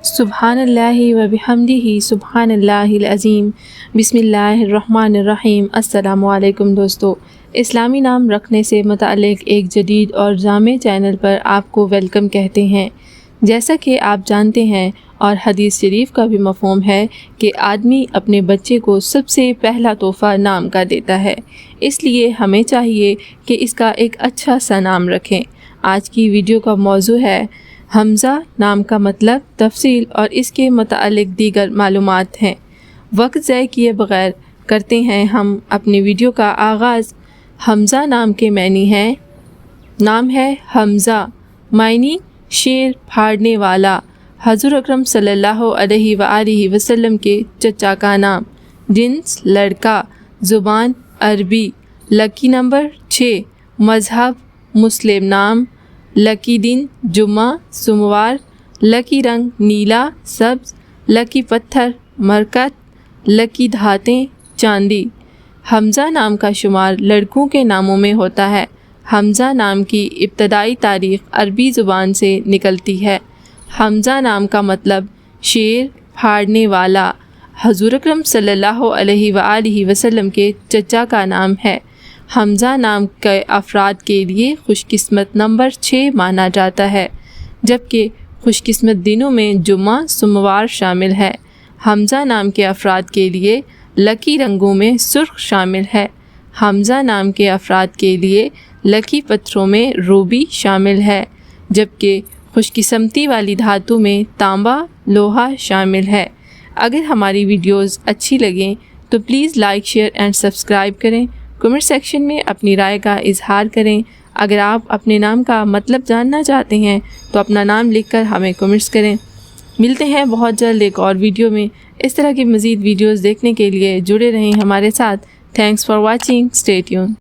سبحان اللہ و بحمدہ سبحان اللہ العظیم۔ بسم اللہ الرحمن الرحیم۔ السلام علیکم دوستو، اسلامی نام رکھنے سے متعلق ایک جدید اور جامع چینل پر آپ کو ویلکم کہتے ہیں۔ جیسا کہ آپ جانتے ہیں اور حدیث شریف کا بھی مفہوم ہے کہ آدمی اپنے بچے کو سب سے پہلا تحفہ نام کا دیتا ہے، اس لیے ہمیں چاہیے کہ اس کا ایک اچھا سا نام رکھیں۔ آج کی ویڈیو کا موضوع ہے حمزہ نام کا مطلب، تفصیل اور اس کے متعلق دیگر معلومات ہیں۔ وقت ضائع کیے بغیر کرتے ہیں ہم اپنی ویڈیو کا آغاز۔ حمزہ نام کے معنی ہیں، نام ہے حمزہ، معنی شیر پھاڑنے والا، حضور اکرم صلی اللہ علیہ وآلہ وسلم کے چچا کا نام، جنس لڑکا، زبان عربی، لکی نمبر 6، مذہب مسلم، نام لکی دن جمعہ سوموار، لکی رنگ نیلا سبز، لکی پتھر مرکت، لکی دھاتیں چاندی۔ حمزہ نام کا شمار لڑکوں کے ناموں میں ہوتا ہے۔ حمزہ نام کی ابتدائی تاریخ عربی زبان سے نکلتی ہے۔ حمزہ نام کا مطلب شیر پھاڑنے والا، حضور اکرم صلی اللہ علیہ وآلہ وسلم کے چچا کا نام ہے۔ حمزہ نام کے افراد کے لیے خوش قسمت نمبر 6 مانا جاتا ہے، جبکہ خوش قسمت دنوں میں جمعہ سوموار شامل ہے۔ حمزہ نام کے افراد کے لیے لکی رنگوں میں سرخ شامل ہے۔ حمزہ نام کے افراد کے لیے لکی پتھروں میں روبی شامل ہے، جبکہ خوش قسمتی والی دھاتوں میں تانبا لوہا شامل ہے۔ اگر ہماری ویڈیوز اچھی لگیں تو please like, share and subscribe کریں۔ کمنٹ سیکشن میں اپنی رائے کا اظہار کریں۔ اگر آپ اپنے نام کا مطلب جاننا چاہتے ہیں تو اپنا نام لکھ کر ہمیں کمنٹس کریں۔ ملتے ہیں بہت جلد ایک اور ویڈیو میں۔ اس طرح کی مزید ویڈیوز دیکھنے کے لیے جڑے رہیں ہمارے ساتھ۔ Thanks for watching, stay tune.